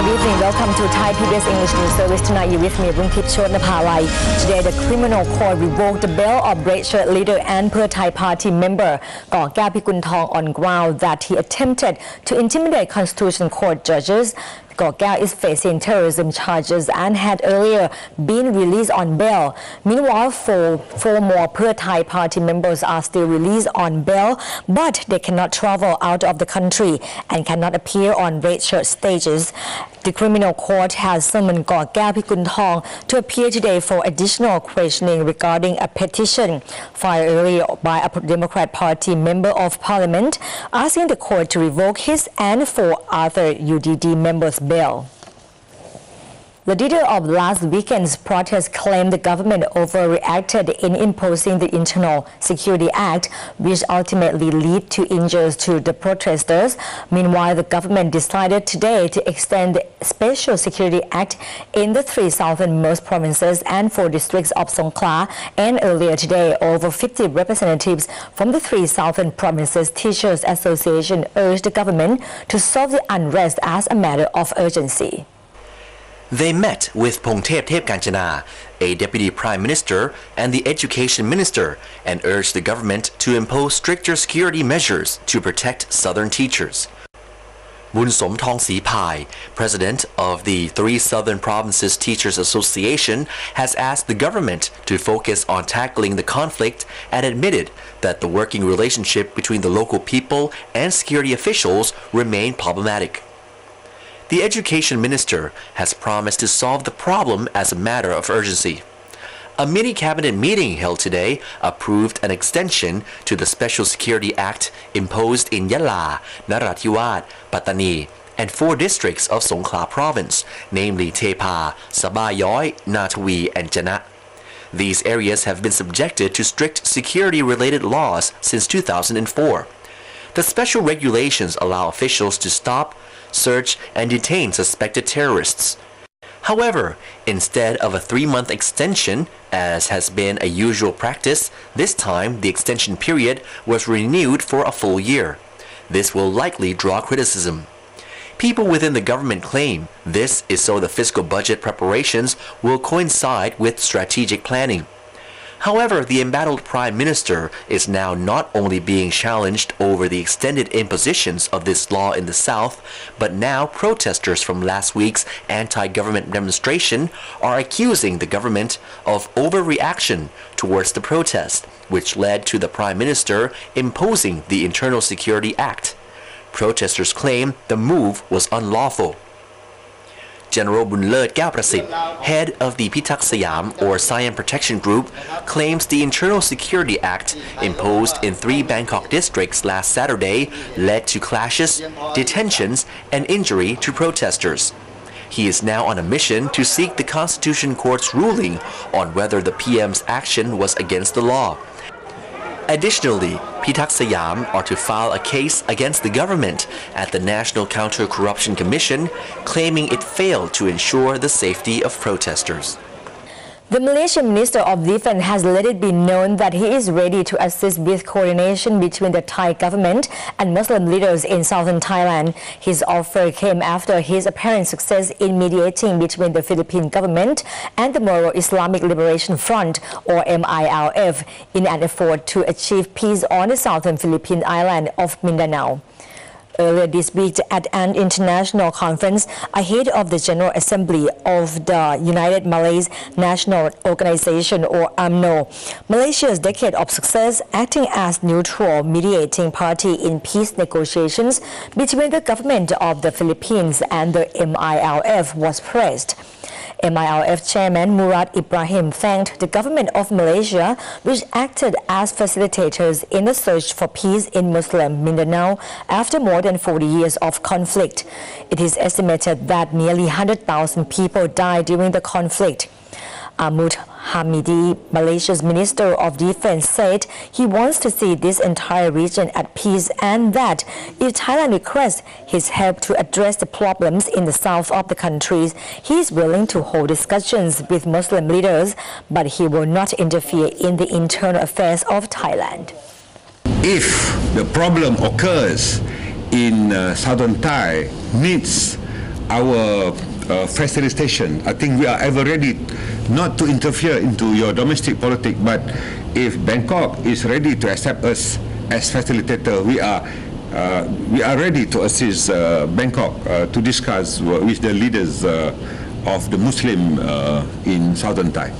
Good evening. Welcome to ThaiPBS Eng.News service. Tonight you're with me, Rungtip Chodnapalai. Today the criminal court revoked the bail of red shirt leader and Pheu Thai party member Kaw Kyaw Phikuntong on ground that he attempted to intimidate Constitution Court judges. Kaw Kyaw is facing terrorism charges and had earlier been released on bail. Meanwhile, four more Pheu Thai party members are still released on bail, but they cannot travel out of the country and cannot appear on red shirt stages. The criminal court has summoned Kaw Kyaw Phikuntong to appear today for additional questioning regarding a petition filed earlier by a Democrat Party member of Parliament asking the court to revoke his and 4 other UDD members' bail. The leader of last weekend's protest claimed the government overreacted in imposing the Internal Security Act, which ultimately led to injuries to the protesters. Meanwhile, the government decided today to extend the Special Security Act in the 3 southernmost provinces and 4 districts of Songkhla. And earlier today, over 50 representatives from the 3 southern provinces Teachers Association urged the government to solve the unrest as a matter of urgency. They met with Pongthep Thepkanchana, a deputy prime minister, and the education minister, and urged the government to impose stricter security measures to protect southern teachers. Bunsom Thongsi Pai, president of the 3 southern provinces Teachers Association, has asked the government to focus on tackling the conflict and admitted that the working relationship between the local people and security officials remain problematic. The education minister has promised to solve the problem as a matter of urgency. A mini cabinet meeting held today approved an extension to the Special Security Act imposed in Yala, Narathiwat, Pattani, and 4 districts of Songkhla province, namely Tepa, Sabayoi, Nathawi, and Jana. These areas have been subjected to strict security-related laws since 2004. The special regulations allow officials to stop, search, and detain suspected terrorists. However, instead of a 3-month extension, as has been a usual practice, this time the extension period was renewed for a full year. This will likely draw criticism. People within the government claim this is so the fiscal budget preparations will coincide with strategic planning. However, the embattled prime minister is now not only being challenged over the extended impositions of this law in the south, but now protesters from last week's anti-government demonstration are accusing the government of overreaction towards the protest, which led to the prime minister imposing the Internal Security Act. Protesters claim the move was unlawful. General Bunlet Kyaw, head of the Pitak Siam or Siam Protection Group, claims the Internal Security Act imposed in 3 Bangkok districts last Saturday led to clashes, detentions, and injury to protesters. He is now on a mission to seek the Constitution Court's ruling on whether the PM's action was against the law. Additionally, Pitak Siam are to file a case against the government at the National Counter-Corruption Commission, claiming it failed to ensure the safety of protesters. The Malaysian Minister of Defense has let it be known that he is ready to assist with coordination between the Thai government and Muslim leaders in southern Thailand. His offer came after his apparent success in mediating between the Philippine government and the Moro Islamic Liberation Front, or MILF, in an effort to achieve peace on the southern Philippine island of Mindanao. Earlier this week at an international conference ahead of the General Assembly of the United Malays National Organization, or UMNO, Malaysia's decade of success acting as neutral mediating party in peace negotiations between the government of the Philippines and the MILF was praised. MILF Chairman Murad Ibrahim thanked the government of Malaysia, which acted as facilitators in the search for peace in Muslim Mindanao after more than 40 years of conflict. It is estimated that nearly 100,000 people died during the conflict. Ahmad Hamidi, Malaysia's Minister of Defense, said he wants to see this entire region at peace and that if Thailand requests his help to address the problems in the south of the country, he is willing to hold discussions with Muslim leaders, but he will not interfere in the internal affairs of Thailand. If the problem occurs in southern Thai needs our facilitation. I think we are ever ready not to interfere into your domestic politics, but if Bangkok is ready to accept us as facilitator, we are ready to assist Bangkok to discuss with the leaders of the Muslim in southern Thai.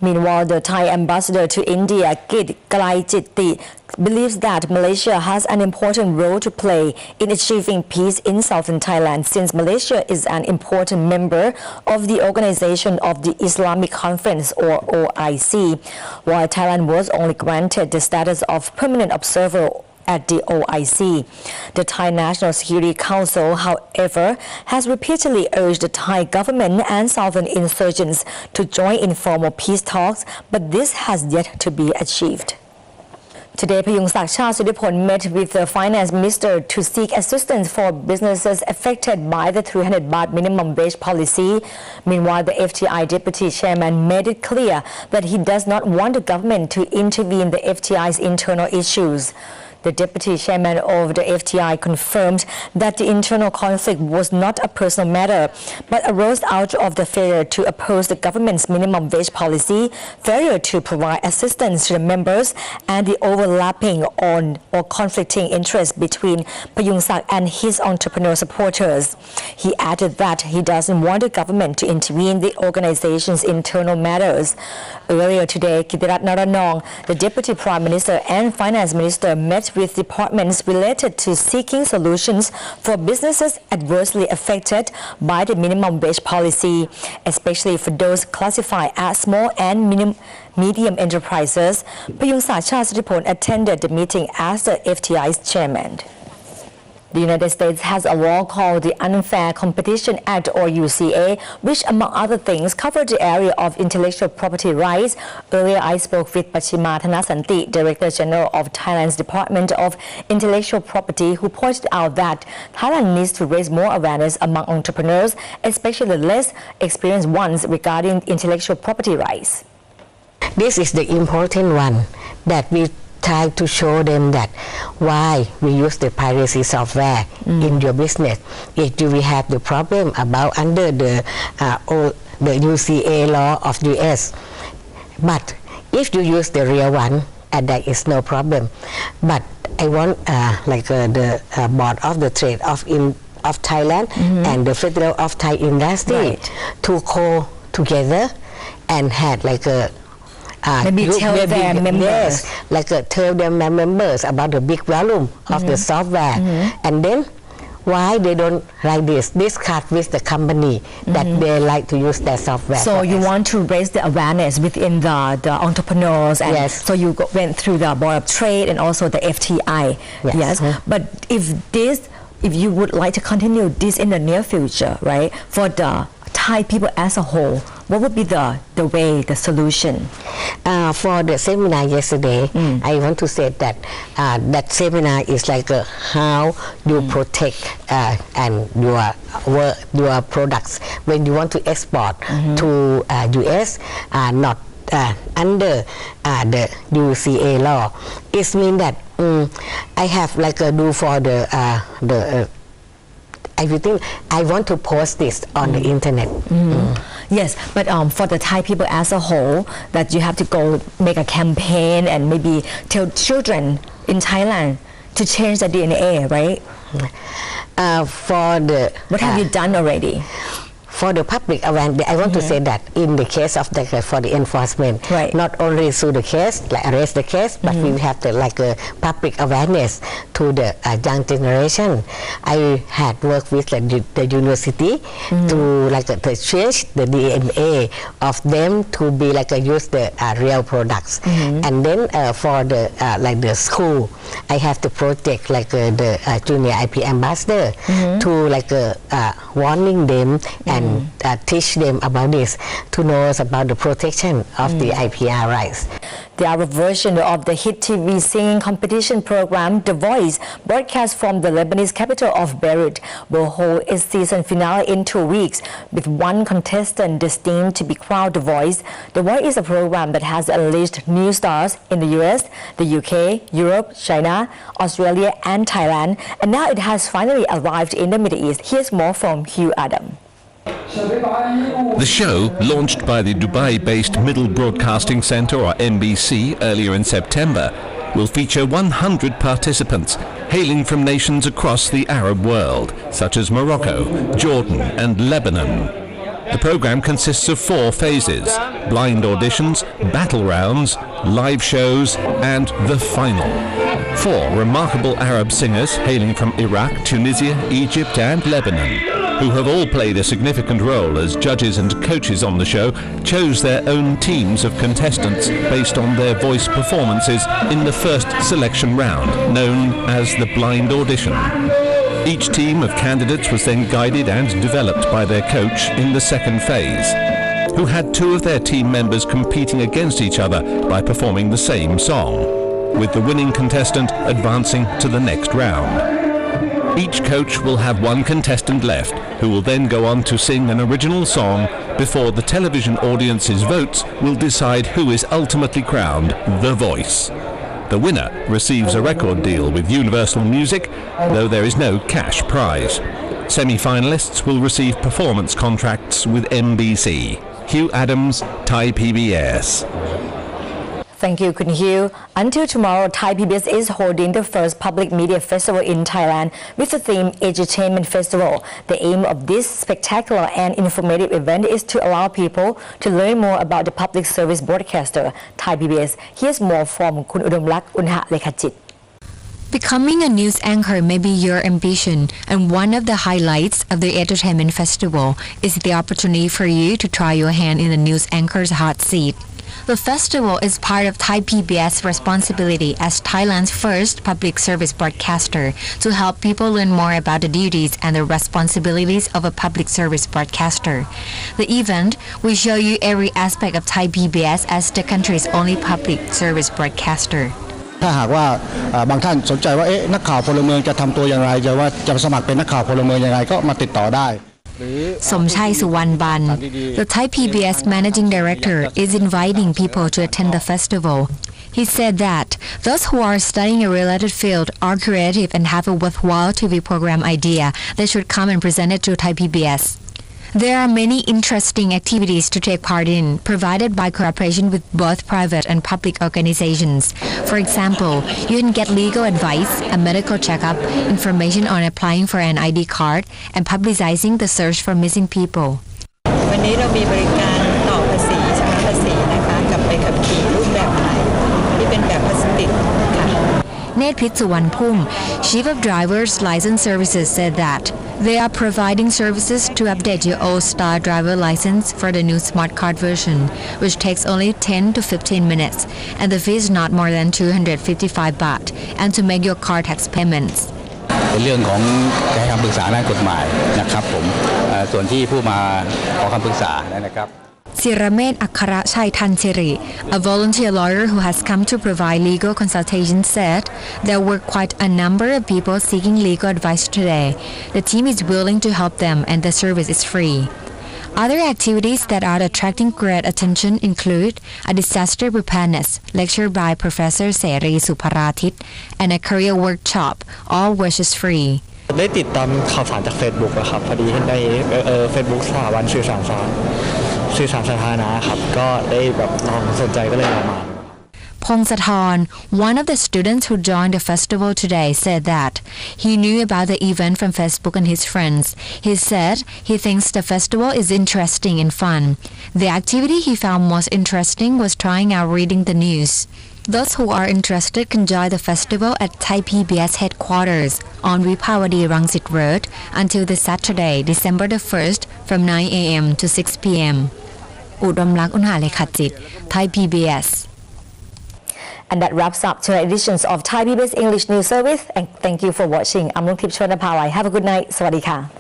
Meanwhile, the Thai ambassador to India, Kit Kalaichitty, believes that Malaysia has an important role to play in achieving peace in southern Thailand, since Malaysia is an important member of the Organization of the Islamic Conference, or OIC, while Thailand was only granted the status of permanent observer at the OIC. The Thai National Security Council, however, has repeatedly urged the Thai government and southern insurgents to join informal peace talks, but this has yet to be achieved. Today, Payungsak Sudipon met with the finance minister to seek assistance for businesses affected by the 300 baht minimum wage policy. Meanwhile, the FTI deputy chairman made it clear that he does not want the government to intervene in the FTI's internal issues. The deputy chairman of the FTI confirmed that the internal conflict was not a personal matter, but arose out of the failure to oppose the government's minimum wage policy, failure to provide assistance to the members, and the overlapping on or conflicting interests between Payungsak and his entrepreneur supporters. He added that he doesn't want the government to intervene in the organization's internal matters. Earlier today, Kitirat Naranong, the deputy prime minister and finance minister, met with departments related to seeking solutions for businesses adversely affected by the minimum wage policy, especially for those classified as small and medium enterprises. Payungsak Sudipon attended the meeting as the FTI's chairman. The United States has a law called the Unfair Competition Act, or UCA, which among other things covers the area of intellectual property rights. Earlier I spoke with Pachima Thanasanti, Director General of Thailand's Department of Intellectual Property, who pointed out that Thailand needs to raise more awareness among entrepreneurs, especially less experienced ones, regarding intellectual property rights. This is the important one that we try to show them that why we use the piracy software in your business. If you will have the problem about under the UCA law of US, but if you use the real one, that is no problem. But I want the board of the trade of Thailand and the Federal of Thai Industry to co together and had like a maybe tell their members, tell their members about the big volume of the software, and then why they don't like this cut with the company that they like to use their software. So you want to raise the awareness within the entrepreneurs, and yes. So you went through the Board of Trade and also the FTI. Yes. But if you would like to continue this in the near future, right, for the Thai people as a whole, what would be the way, the solution? For the seminar yesterday, I want to say that that seminar is like how you protect and your products when you want to export to US, not under the UCA law. It means that I have do for the everything. I want to post this on the internet. Yes, but for the Thai people as a whole, that you have to go make a campaign and maybe tell children in Thailand to change the DNA, right? What have you done already? For the public awareness, I want to say that in the case of for the enforcement, not only through the case, arrest the case, but we have the public awareness to the young generation. I had worked with the university to to change the DNA of them to be use the real products, and then for the the school, I have the project the junior IP ambassador to warning them and teach them about this, to know about the protection of the IPR rights. The Arab version of the hit TV singing competition program The Voice, broadcast from the Lebanese capital of Beirut, will hold its season finale in 2 weeks, with one contestant destined to be crowned The Voice. The Voice is a program that has unleashed new stars in the US, the UK, Europe, China, Australia and Thailand, and now it has finally arrived in the Middle East. Here's more from Hugh Adam. The show, launched by the Dubai-based Middle Broadcasting Centre or MBC earlier in September, will feature 100 participants hailing from nations across the Arab world, such as Morocco, Jordan and Lebanon. The programme consists of 4 phases: blind auditions, battle rounds, live shows and the final. 4 remarkable Arab singers hailing from Iraq, Tunisia, Egypt and Lebanon, who have all played a significant role as judges and coaches on the show, chose their own teams of contestants based on their voice performances in the first selection round, known as the blind audition. Each team of candidates was then guided and developed by their coach in the second phase, who had 2 of their team members competing against each other by performing the same song, with the winning contestant advancing to the next round. Each coach will have 1 contestant left, who will then go on to sing an original song before the television audience's votes will decide who is ultimately crowned The Voice. The winner receives a record deal with Universal Music, though there is no cash prize. Semi-finalists will receive performance contracts with MBC. Hugh Adams, Thai PBS. Thank you, Kun Hugh. Until tomorrow, Thai PBS is holding the first public media festival in Thailand with the theme Edutainment Festival. The aim of this spectacular and informative event is to allow people to learn more about the public service broadcaster, Thai PBS. Here's more from Kun Udamlak Unha Lekachit. Becoming a news anchor may be your ambition, and one of the highlights of the Edutainment Festival is the opportunity for you to try your hand in the news anchor's hot seat. The festival is part of Thai PBS responsibility as Thailand's first public service broadcaster to help people learn more about the duties and the responsibilities of a public service broadcaster. The event will show you every aspect of Thai PBS as the country's only public service broadcaster. ถ้าหากว่าบางท่านสนใจว่านักข่าวพลเมืองจะทำตัวอย่างไรจะสมัครเป็นนักข่าวพลเมืองยังไงก็มาติดต่อได้ Somchai Suwanban, the Thai PBS managing director, is inviting people to attend the festival. He said that those who are studying a related field, are creative and have a worthwhile TV program idea, they should come and present it to Thai PBS. There are many interesting activities to take part in, provided by cooperation with both private and public organizations. For example, you can get legal advice, a medical checkup, information on applying for an ID card, and publicizing the search for missing people. วันนี้เรามีบริการต่อภาษีชำระภาษีนะคะกับใบขับขี่รูปแบบใหม่ที่เป็นแบบพลาสติกค่ะ Netpit Suwanpum, Chief of Drivers License Services, said that they are providing services to update your old Star driver license for the new smart card version, which takes only 10 to 15 minutes, and the fee is not more than 255 baht, and to make your car tax payments. เป็นเรื่องของการคำปรึกษาด้านกฎหมายนะครับผมส่วนที่ผู้มาขอคำปรึกษานะครับ Siramet Akara Chai Tansiri, a volunteer lawyer who has come to provide legal consultation, said there were quite a number of people seeking legal advice today. The team is willing to help them and the service is free. Other activities that are attracting great attention include a disaster preparedness lecture by Professor Seri Suparatit and a career workshop, all which is free. ได้ติดตามข่าวสารจาก Facebook นะครับพอดีในFacebook สถาบันสื่อสารสาธารณะครับก็ได้แบบลองสนใจก็เลยลองมา Pongsathorn, one of the students who joined the festival today, said that he knew about the event from Facebook and his friends. He said he thinks the festival is interesting and fun. The activity he found most interesting was trying out reading the news. Those who are interested can join the festival at Thai PBS headquarters on Vipawadi Rangsit Road until this Saturday, December the 1st from 9 a.m. to 6 p.m. Udamlak Unha Lekachit, Thai PBS. And that wraps up today's editions of Thai PBS English News Service. And thank you for watching. I'm Nungtip Chonapalai. Have a good night. Sawadee ka.